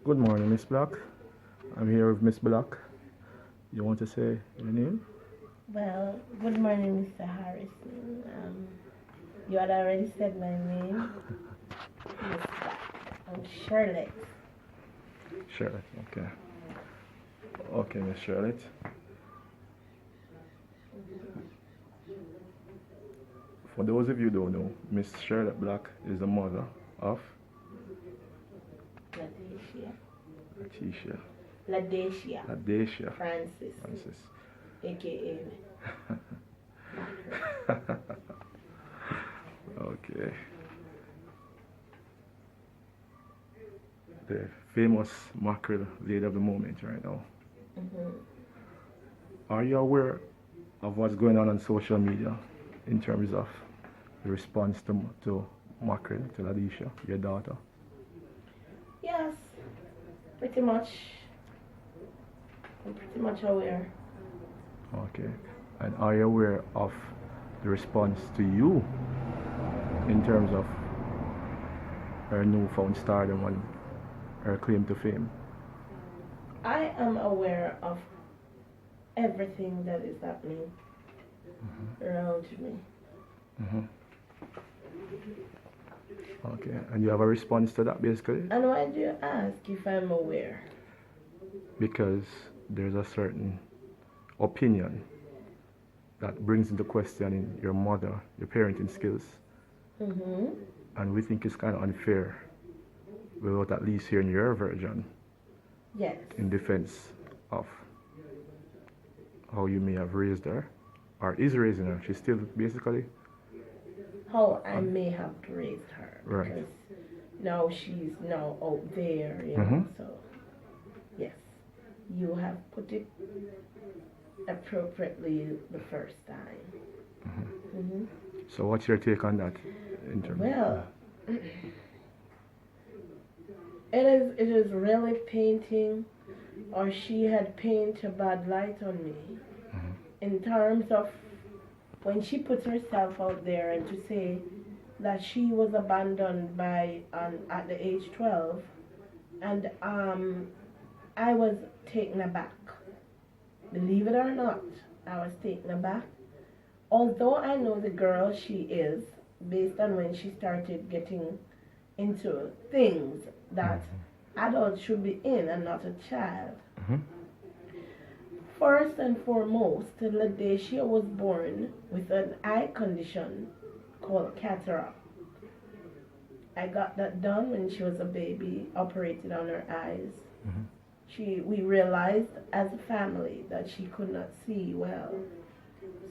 Good morning, Miss Black. I'm here with Miss Black. You want to say your name? Well, good morning, Mr. Harrison. You had already said my name. Miss Black. I'm Charlotte. Charlotte, okay. Okay, Miss Charlotte. For those of you who don't know, Miss Charlotte Black is the mother of Ladecia. Letitia. Ladecia. Ladecia. Francis. Francis. AKA. Okay. The famous Mackerel lady of the moment right now. Mm-hmm. Are you aware of what's going on social media in terms of the response to Mackerel, to Ladisha, your daughter? Yes, pretty much. I'm pretty much aware. Okay. And are you aware of the response to you in terms of her newfound stardom and her claim to fame? I am aware of everything that is happening around me. Mm-hmm. Okay. And you have a response to that basically? And why do you ask if I'm aware? Because there's a certain opinion that brings into question your mother, your parenting skills. Mm-hmm. And we think it's kind of unfair without at least hearing your version Yes. in defense of how you may have raised her or is raising her. She's still basically How I may have raised her. Right. Because now she's now out there, you know. Mhm. So, yes, you have put it appropriately the first time. Mm-hmm. So what's your take on that in terms Well, it is really painting, or she had painted a bad light on me in terms of when she puts herself out there and to say that she was abandoned by at the age 12, and I was taken aback. Believe it or not, I was taken aback. Although I know the girl she is, based on when she started getting into things that adults should be in and not a child. Mhm. First and foremost, Ladecia was born with an eye condition called cataract. I got that done when she was a baby, operated on her eyes. We realized as a family that she could not see well.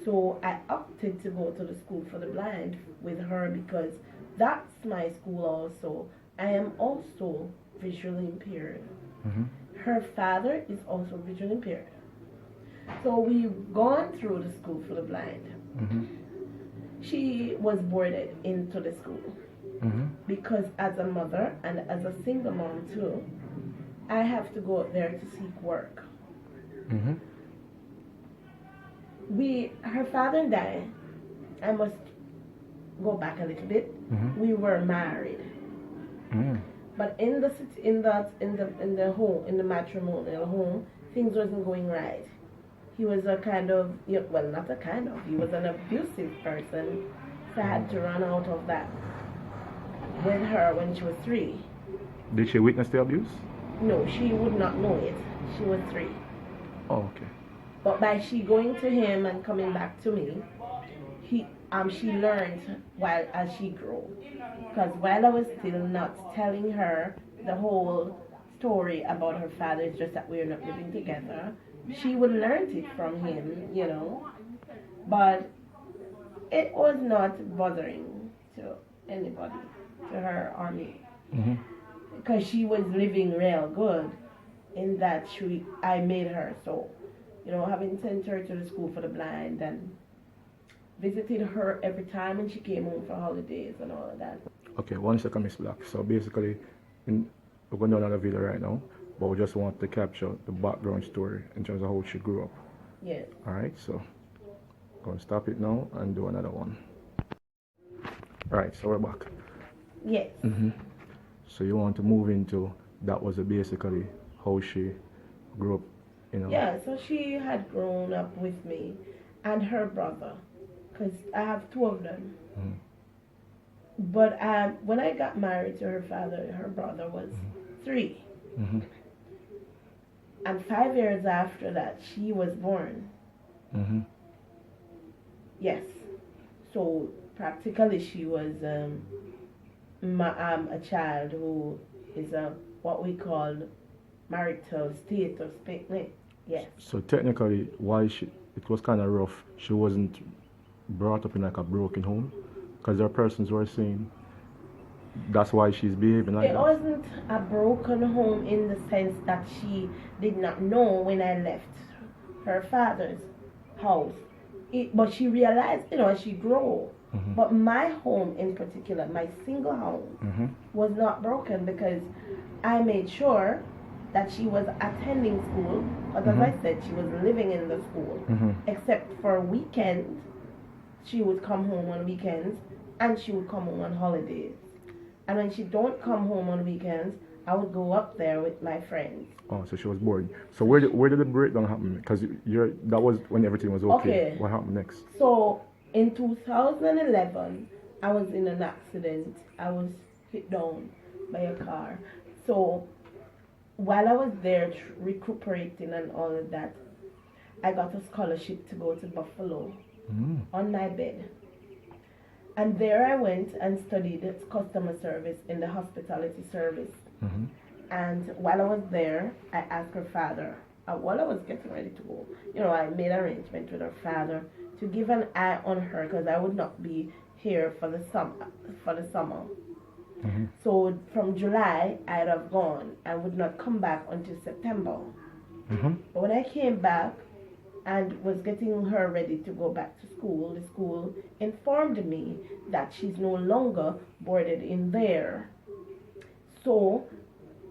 So I opted to go to the school for the blind with her because that's my school also. I am also visually impaired. Her father is also visually impaired. So we've gone through the school for the blind. She was boarded into the school because as a mother and as a single mom too, I have to go out there to seek work. Her father and I must go back a little bit. We were married, but in the home, in the matrimonial home, things wasn't going right. He was a kind of, well, not a kind of, he was an abusive person. So I had to run out of that with her when she was 3. Did she witness the abuse? No, she would not know it. She was 3. Oh, okay. But by she going to him and coming back to me, she learned while as she grew. Because while I was still not telling her the whole story about her father, it's just that we're not living together, she would learn it from him, you know. But it was not bothering to anybody, to her or me. Because she was living real good in that I made her so. Having sent her to the school for the blind and visited her every time when she came home for holidays and all of that. Okay, 1 second, Miss Black. So basically, we're going to do another video right now, but we just want to capture the background story in terms of how she grew up. Yes. Alright, so I'm going to stop it now and do another one. Alright, so we're back. Yes. So you want to move into that was basically how she grew up, you know. Yeah, so she had grown up with me and her brother, because I have two of them. Mhm. But when I got married to her father, her brother was 3. Mhm. And 5 years after that, she was born. Mhm. Yes. So practically, she was a child who is what we call marital status picnic. Yes. So technically, why she it was kind of rough. She wasn't brought up in like a broken home, because there are persons who are saying that's why she's behaving like It that. wasn't a broken home in the sense that she did not know when I left her father's house. But she realized, as she grew. Mhm. But my home in particular, my single home, Mhm. was not broken because I made sure that she was attending school. But as I said, she was living in the school. Mhm. Except for weekends, she would come home on weekends and she would come home on holidays. And when she don't come home on weekends, I would go up there with my friends. Oh, so she was bored. So where did the breakdown happen? Because that was when everything was okay. Okay. What happened next? So in 2011, I was in an accident. I was hit down by a car. So while I was there recuperating and all of that, I got a scholarship to go to Buffalo Mm. on my bed. And there I went and studied customer service in the hospitality service. Mhm. And while I was there, I asked her father, while I was getting ready to go, I made arrangement with her father to give an eye on her because I would not be here for the summer. Mhm. So from July, I'd have gone and would not come back until September. Mhm. But when I came back and was getting her ready to go back to school, the school informed me that she's no longer boarded in there. So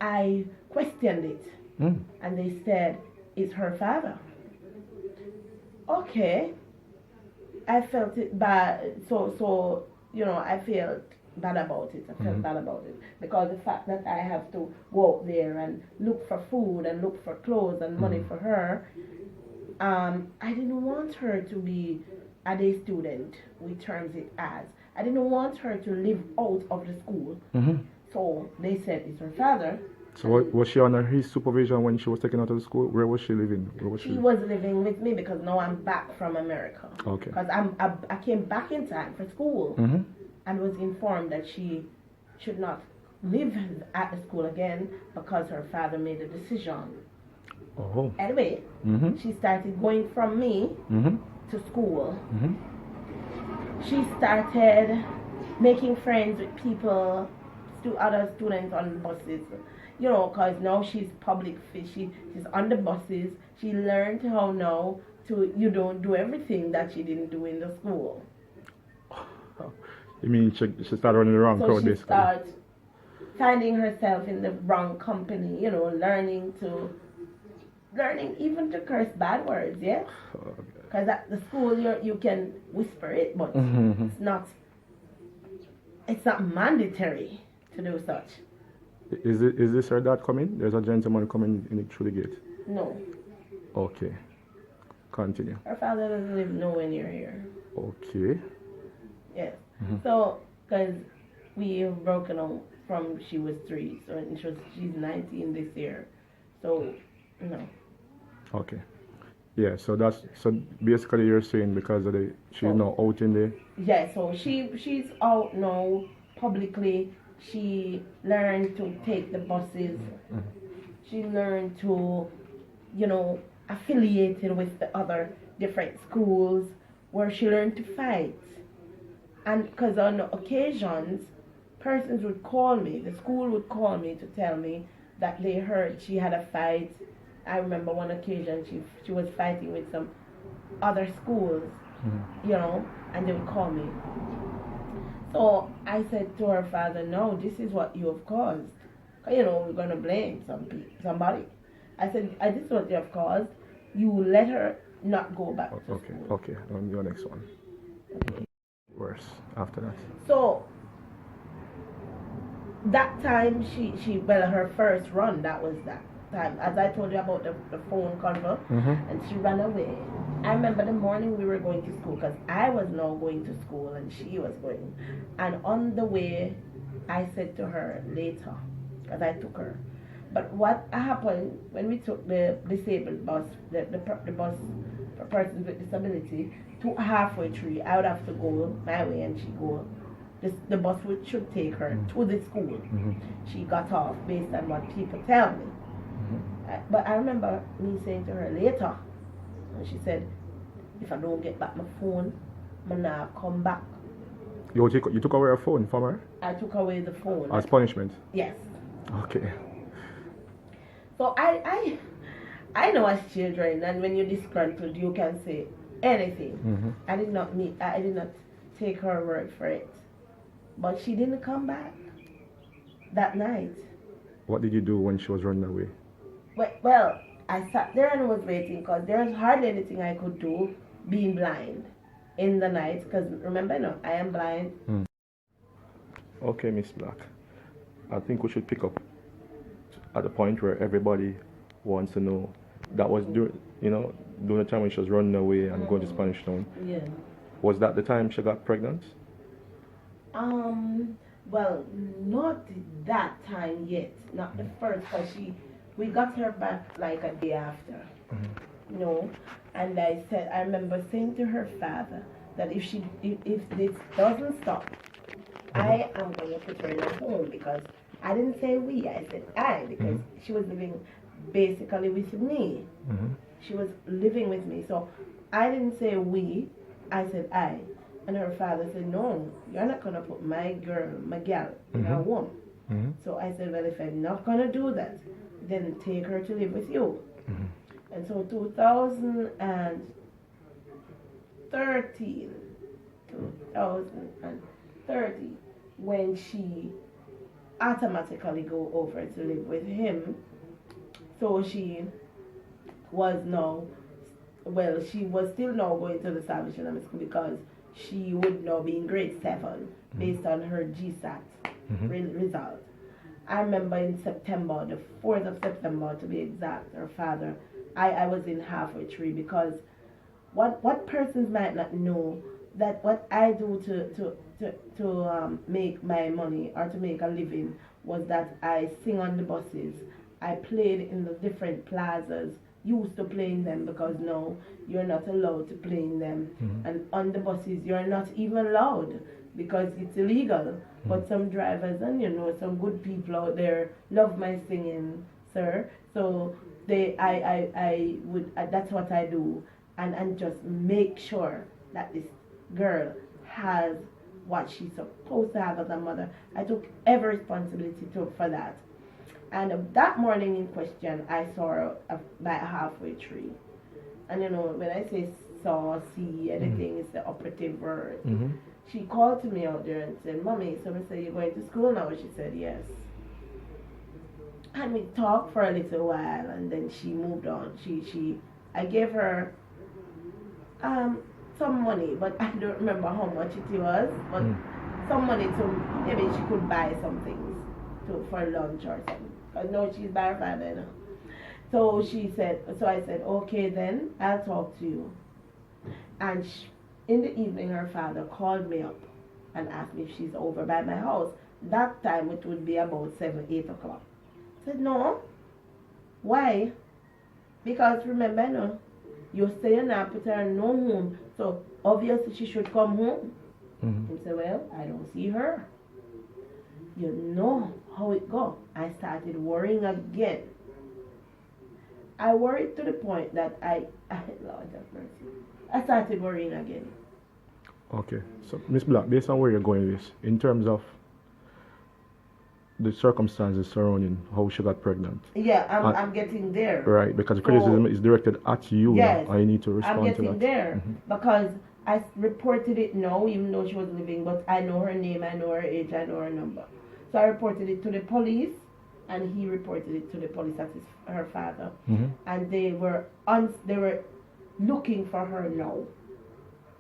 I questioned it, Mm. and they said, it's her father. Okay. I felt it bad, so I felt bad about it. I felt bad about it because the fact that I have to go out there and look for food and look for clothes and money for her, I didn't want her to be a day student, we terms it as. I didn't want her to live out of the school. Mhm. So they said it's her father. So was she under his supervision when she was taken out of the school? Where was she living? Where was she? She was living with me because now I'm back from America. Okay. Because I came back in time for school Mhm. and was informed that she should not live at the school again because her father made a decision. Oh. Anyway, Mhm. she started going from me Mhm. to school. Mhm. She started making friends with people, other students on buses. Because now she's public, she's on the buses. She learned how now to, do everything that she didn't do in the school. You mean she started running the wrong So crowd she basically? starts finding herself in the wrong company, learning even to curse bad words, yeah? Because at the school you can whisper it, but Mhm. it's not mandatory to do such. Is this her dad coming? There's a gentleman coming in through the gate. No. Okay. Continue. Her father doesn't live nowhere near here. Okay. Yes. So, because we have broken up from she was 3, so she's 19 this year. So, no. Okay. Yeah. So basically you're saying because of she's now out in the. Yeah. So she's out now publicly. She learned to take the buses. She learned to, affiliated with the other different schools where she learned to fight. And because on occasions, persons would call me, the school would call me to tell me that they heard she had a fight. I remember one occasion she was fighting with some other schools, and they would call me. So I said to her father, no, this is what you have caused. We're going to blame somebody. I said, this is what you have caused. You let her not go back to Okay. school. Okay. On your next one. Worse after that. So that time well, her first run, that was that time, as I told you about the phone convo, and she ran away. I remember the morning we were going to school, because I was now going to school and she was going, and on the way I said to her later, because I took her, but what happened when we took the disabled bus, the bus for persons with disability, to halfway through, I would have to go my way and she go. The bus should take her to the school. She got off based on what people tell me. But I remember me saying to her later, and she said, if I don't get back my phone, I'm not come back. You took away her phone from her? I took away the phone. As punishment? Yes. Okay. So I know as children, and when you're disgruntled, you can say anything. I did not take her word for it. But she didn't come back that night. What did you do when she was running away? Well, I sat there and was waiting, because there was hardly anything I could do being blind in the night. Because remember, no, I am blind. Okay, Miss Black. I think we should pick up at the point where everybody wants to know. That was during the time when she was running away and going to Spanish Town. Yeah. Was that the time she got pregnant? Well, not that time yet. Not the first, because we got her back like a day after. And I remember saying to her father that if this doesn't stop, I am going to put her in a home, because I didn't say we, I said I, because she was living basically with me. She was living with me, so I didn't say we, I said I. And her father said, no, you're not going to put my girl, Mackerel, in a home. So I said, well, if I'm not going to do that, then take her to live with you. And so 2013, when she automatically go over to live with him, so she was still now going to the Salvation School, because she would now be in grade 7 based on her GSAT result. I remember in September, the 4th of September to be exact, her father, I was in halfway through, because what persons might not know that what I do to make my money or to make a living was that I sing on the buses. I played in the different plazas, used to play in them, because now you're not allowed to play in them. And on the buses you're not even allowed, because it's illegal. But some drivers and some good people out there love my singing, sir. So I would that's what I do, and just make sure that this girl has what she's supposed to have as a mother. I took every responsibility for that. And that morning in question, I saw her about halfway through. And when I say see, anything is the operative word. She called to me out there and said, Mommy, so I said, you're going to school now? She said, yes. And we talked for a little while, and then she moved on. I gave her some money, but I don't remember how much it was, but some money to maybe she could buy some things for lunch or something. Because no, she's by her father now. So I said, okay then, I'll talk to you. And in the evening, her father called me up and asked me if she's over by my house. That time it would be about 7, 8 o'clock. I said, no. Why? Because remember, no, you say you're not put her in no home, so obviously she should come home. He said, well, I don't see her. You know how it go. I started worrying again. I worried to the point that Lord have mercy, I started worrying again. Okay, so Miss Black, based on where you're going with this, in terms of the circumstances surrounding how she got pregnant. Yeah, I'm getting there. Right, because the criticism is directed at you. Yes, I need to respond to that. I'm getting there because I reported it now, even though she was living, but I know her name, I know her age, I know her number. So I reported it to the police, and he reported it to the police as her father, and they were looking for her now.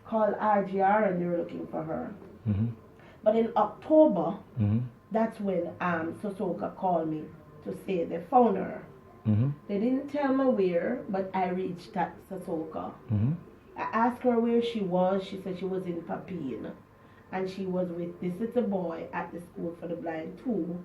Called RGR and they were looking for her. But in October, that's when Sosoka called me to say they found her. Mm-hmm. They didn't tell me where, but I reached at Sosoka. Mm-hmm. I asked her where she was. She said she was in Papine. And she was with this little boy at the school for the blind too.